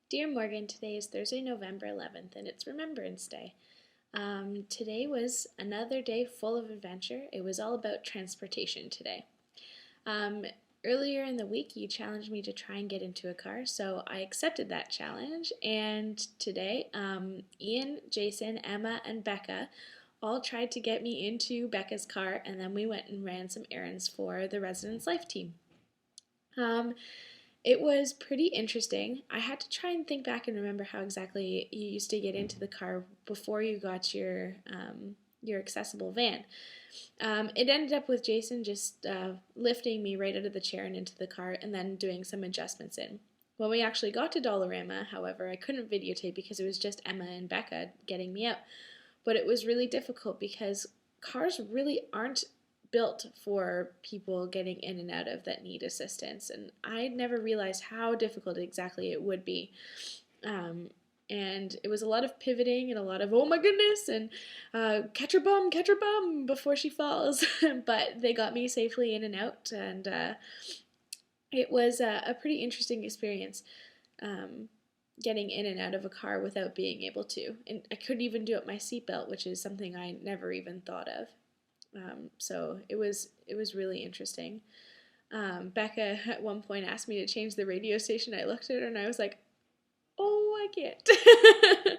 Dear Morgan, today is Thursday, November 11th, and it's Remembrance Day. Today was another day full of adventure. It was all about transportation today. Um, Earlier in the week, you challenged me to try and get into a car, so I accepted that challenge. And today, Ian, Jason, Emma, and Becca all tried to get me into Becca's car, and then we went and ran some errands for the Residence Life team. Um, it was pretty interesting. I had to try and think back and remember how exactly you used to get into the car before you got your accessible van. It ended up with Jason just lifting me right out of the chair and into the car, and then doing some adjustments in. When we actually got to Dollarama, however, I couldn't videotape because it was just Emma and Becca getting me out. But it was really difficult because cars really aren't built for people getting in and out of that need assistance, and I never realized how difficult exactly it would be. Um, and it was a lot of pivoting and a lot of oh my goodness and catch her bum before she falls. But they got me safely in and out, and it was a pretty interesting experience. Um, Getting in and out of a car without being able to. And I couldn't even do it my seatbelt, which is something I never even thought of. So it was really interesting. Becca at one point asked me to change the radio station. I looked at her and I was like, "Oh, I can't."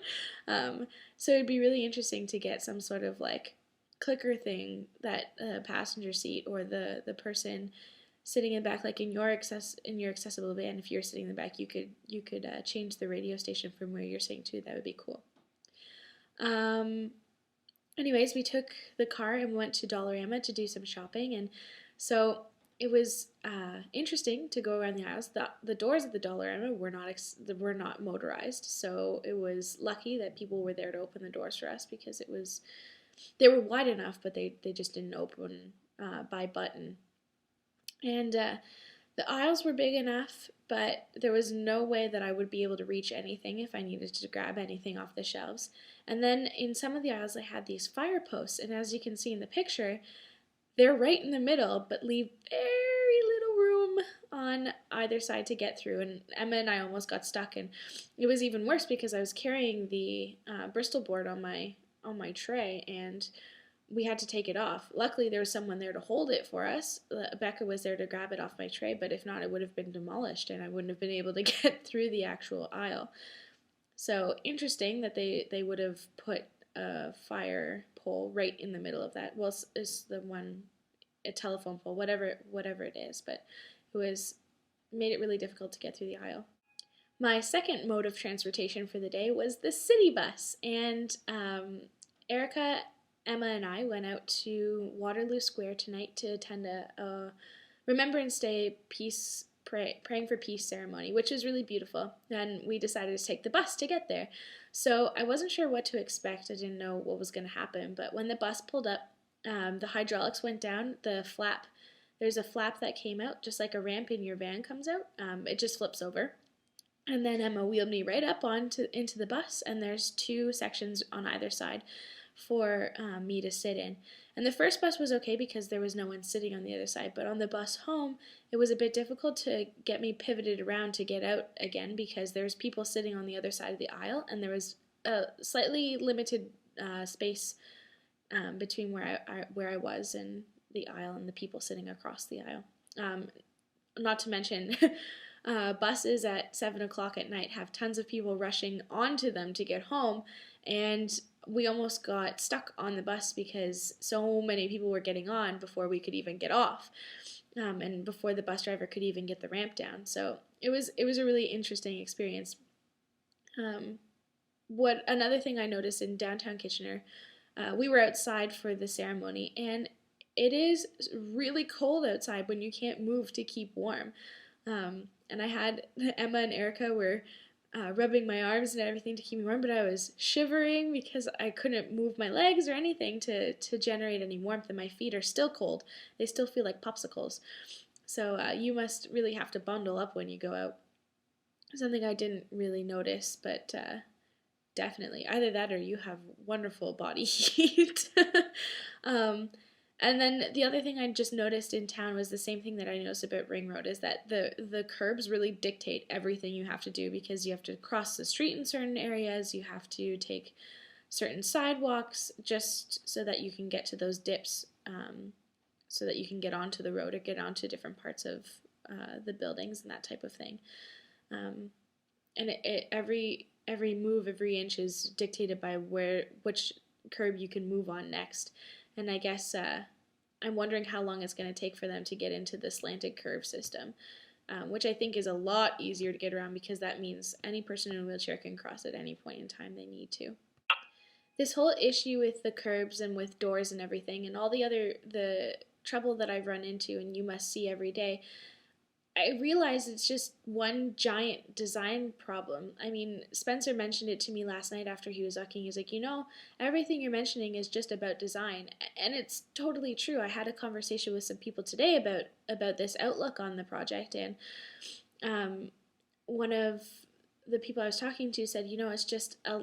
So it'd be really interesting to get some sort of like clicker thing that passenger seat or the person sitting in the back, like in your accessible van. If you're sitting in the back, you could change the radio station from where you're sitting to. That would be cool. Um, Anyways, we took the car and went to Dollarama to do some shopping, and so it was interesting to go around the aisles. The doors of the Dollarama were not motorized, so it was lucky that people were there to open the doors for us because they were wide enough, but they just didn't open by button. And the aisles were big enough, but there was no way that I would be able to reach anything if I needed to grab anything off the shelves. And then in some of the aisles, they had these fire posts, and as you can see in the picture, they're right in the middle, but leave very little room on either side to get through. And Emma and I almost got stuck, and it was even worse because I was carrying the Bristol board on my tray, and we had to take it off. Luckily, there was someone there to hold it for us. Becca was there to grab it off my tray, but if not, it would have been demolished and I wouldn't have been able to get through the actual aisle. So interesting that they would have put a fire pole right in the middle of that. Well, it's the one, a telephone pole, whatever it is, but it was made it really difficult to get through the aisle. My second mode of transportation for the day was the city bus, and Erica, Emma, and I went out to Waterloo Square tonight to attend a Remembrance Day praying for peace ceremony, which was really beautiful. And we decided to take the bus to get there. So I wasn't sure what to expect. I didn't know what was going to happen. But when the bus pulled up, the hydraulics went down. There's a flap that came out, just like a ramp in your van comes out. It just flips over. And then Emma wheeled me right up into the bus, and there's two sections on either side for me to sit in. And the first bus was okay because there was no one sitting on the other side, but on the bus home, it was a bit difficult to get me pivoted around to get out again because there was people sitting on the other side of the aisle, and there was a slightly limited space between where I was and the aisle and the people sitting across the aisle. Not to mention, buses at 7 o'clock at night have tons of people rushing onto them to get home, and we almost got stuck on the bus because so many people were getting on before we could even get off, and before the bus driver could even get the ramp down. So it was a really interesting experience. What another thing I noticed in downtown Kitchener, we were outside for the ceremony, and it is really cold outside when you can't move to keep warm. And I had Emma and Erica were rubbing my arms and everything to keep me warm, but I was shivering because I couldn't move my legs or anything to generate any warmth, and my feet are still cold. They still feel like popsicles. So you must really have to bundle up when you go out. Something I didn't really notice, but definitely either that or you have wonderful body heat. um, And then the other thing I just noticed in town was the same thing that I noticed about Ring Road, is that the curbs really dictate everything you have to do, because you have to cross the street in certain areas, you have to take certain sidewalks just so that you can get to those dips, so that you can get onto the road or get onto different parts of the buildings and that type of thing. And every move, every inch is dictated by which curb you can move on next. And I guess I'm wondering how long it's going to take for them to get into the slanted curve system, which I think is a lot easier to get around, because that means any person in a wheelchair can cross at any point in time they need to. This whole issue with the curbs and with doors and everything, and all the trouble that I've run into and you must see every day, I realize it's just one giant design problem. I mean, Spencer mentioned it to me last night after he was walking. He's like, everything you're mentioning is just about design. And it's totally true. I had a conversation with some people today about this outlook on the project, and one of the people I was talking to said, it's just a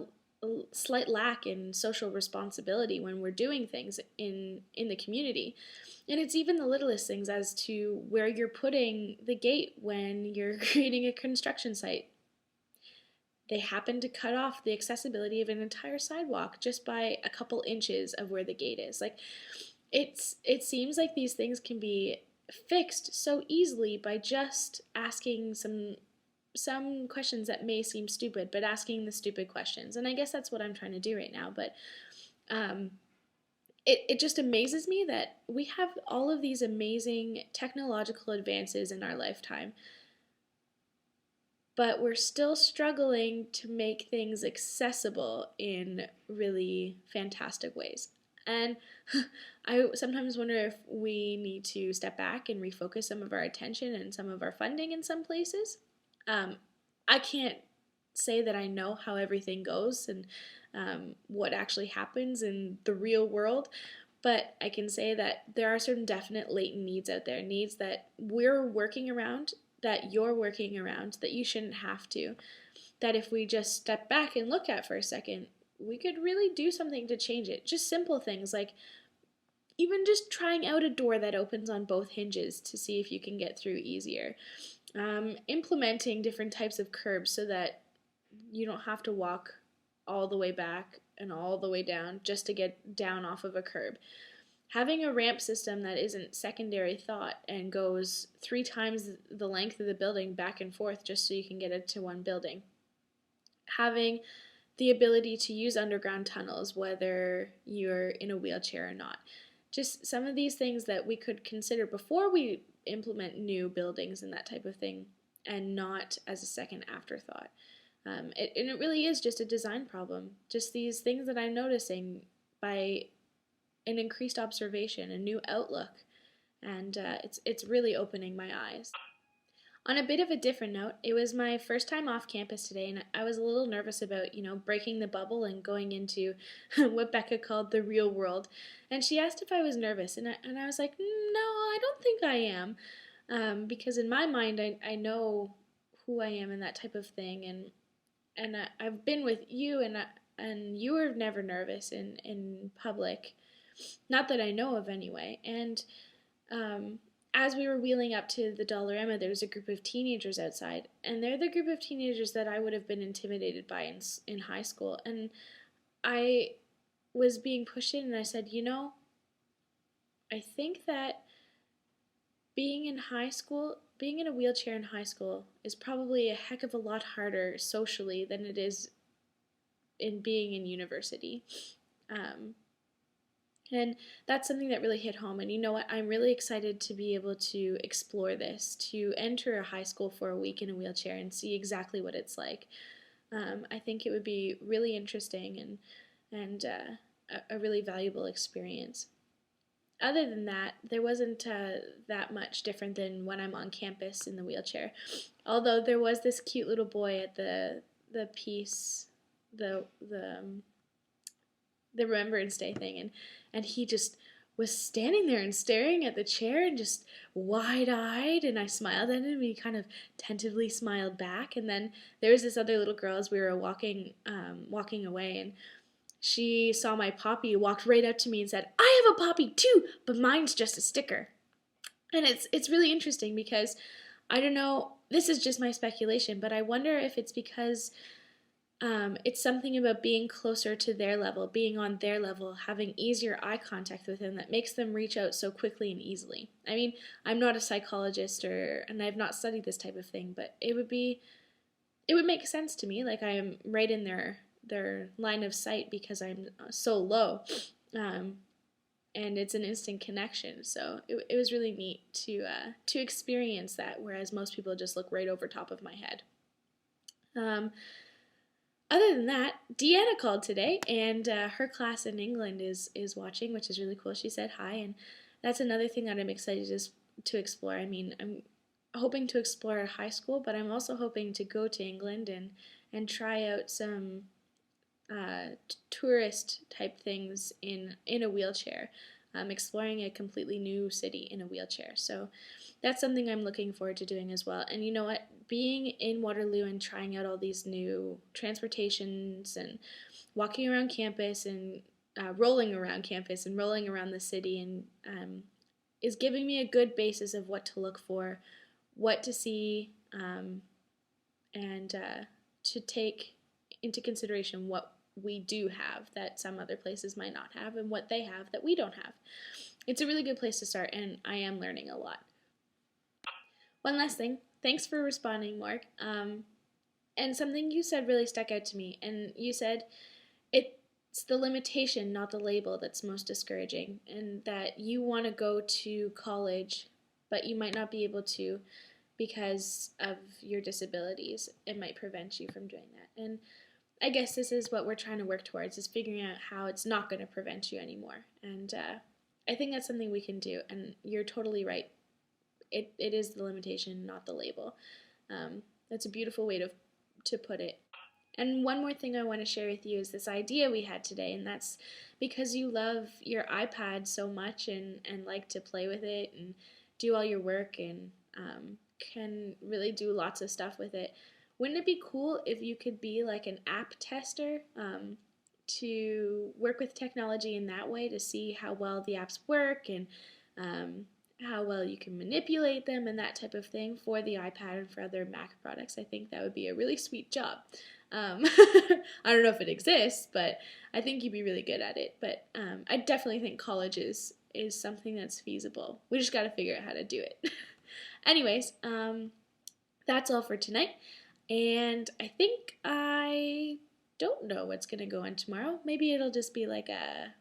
slight lack in social responsibility when we're doing things in the community. And it's even the littlest things, as to where you're putting the gate when you're creating a construction site. They happen to cut off the accessibility of an entire sidewalk just by a couple inches of where the gate is. Like, it seems like these things can be fixed so easily by just asking some questions that may seem stupid, but asking the stupid questions. And I guess that's what I'm trying to do right now. But it just amazes me that we have all of these amazing technological advances in our lifetime, but we're still struggling to make things accessible in really fantastic ways. And I sometimes wonder if we need to step back and refocus some of our attention and some of our funding in some places. I can't say that I know how everything goes and what actually happens in the real world, but I can say that there are certain definite latent needs out there, needs that we're working around, that you're working around, that you shouldn't have to, that if we just step back and look at for a second, we could really do something to change it. Just simple things like even just trying out a door that opens on both hinges to see if you can get through easier. Implementing different types of curbs so that you don't have to walk all the way back and all the way down just to get down off of a curb. Having a ramp system that isn't secondary thought and goes 3 times the length of the building back and forth just so you can get into one building. Having the ability to use underground tunnels whether you're in a wheelchair or not. Just some of these things that we could consider before we implement new buildings and that type of thing, and not as a second afterthought. And it really is just a design problem. Just these things that I'm noticing by an increased observation, a new outlook, and it's really opening my eyes. On a bit of a different note, it was my first time off campus today, and I was a little nervous about, breaking the bubble and going into what Becca called the real world. And she asked if I was nervous, and I was like, no, I don't think I am, because in my mind, I know who I am and that type of thing, and I've been with you, and you were never nervous in public, not that I know of anyway, and as we were wheeling up to the Dollarama, there was a group of teenagers outside, and they're the group of teenagers that I would have been intimidated by in high school. And I was being pushed in, and I said, I think that being in a wheelchair in high school is probably a heck of a lot harder socially than it is in being in university. And that's something that really hit home. And you know what? I'm really excited to be able to explore this, to enter a high school for a week in a wheelchair and see exactly what it's like. I think it would be really interesting and a really valuable experience. Other than that, there wasn't that much different than when I'm on campus in the wheelchair. Although there was this cute little boy at the piece, the Remembrance Day thing, and he just was standing there and staring at the chair and just wide-eyed, and I smiled at him, and he kind of tentatively smiled back. And then there was this other little girl as we were walking away, and she saw my poppy, walked right up to me and said, "I have a poppy too, but mine's just a sticker." And it's really interesting because I don't know, this is just my speculation, but I wonder if it's because it's something about being closer to their level, being on their level, having easier eye contact with them that makes them reach out so quickly and easily. I mean, I'm not a psychologist and I've not studied this type of thing, but it would make sense to me. Like I am right in their line of sight because I'm so low. Um, and it's an instant connection. So it was really neat to experience that, whereas most people just look right over top of my head. Other than that, Deanna called today, and her class in England is watching, which is really cool. She said hi, and that's another thing that I'm excited to explore. I mean, I'm hoping to explore high school, but I'm also hoping to go to England and try out some tourist type things in a wheelchair, exploring a completely new city in a wheelchair. So that's something I'm looking forward to doing as well. And you know what? Being in Waterloo and trying out all these new transportations and walking around campus and rolling around campus and rolling around the city and is giving me a good basis of what to look for, what to see, and to take into consideration what we do have that some other places might not have and what they have that we don't have. It's a really good place to start, and I am learning a lot. One last thing. Thanks for responding, Mark. And something you said really stuck out to me. And you said it's the limitation, not the label, that's most discouraging. And that you want to go to college, but you might not be able to because of your disabilities. It might prevent you from doing that. And I guess this is what we're trying to work towards, is figuring out how it's not going to prevent you anymore. And I think that's something we can do. And you're totally right. It is the limitation, not the label. That's a beautiful way to put it. And one more thing I want to share with you is this idea we had today, and that's because you love your iPad so much and like to play with it and do all your work and can really do lots of stuff with it. Wouldn't it be cool if you could be like an app tester to work with technology in that way to see how well the apps work and how well you can manipulate them and that type of thing for the iPad and for other Mac products? I think that would be a really sweet job. I don't know if it exists, but I think you'd be really good at it. But I definitely think college is something that's feasible. We just got to figure out how to do it. Anyways, that's all for tonight. And I think I don't know what's going to go on tomorrow. Maybe it'll just be like a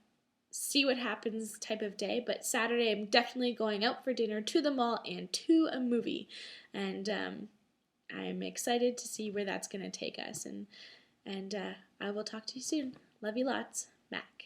see what happens type of day. But Saturday, I'm definitely going out for dinner, to the mall, and to a movie. And I'm excited to see where that's going to take us. And I will talk to you soon. Love you lots. Mac.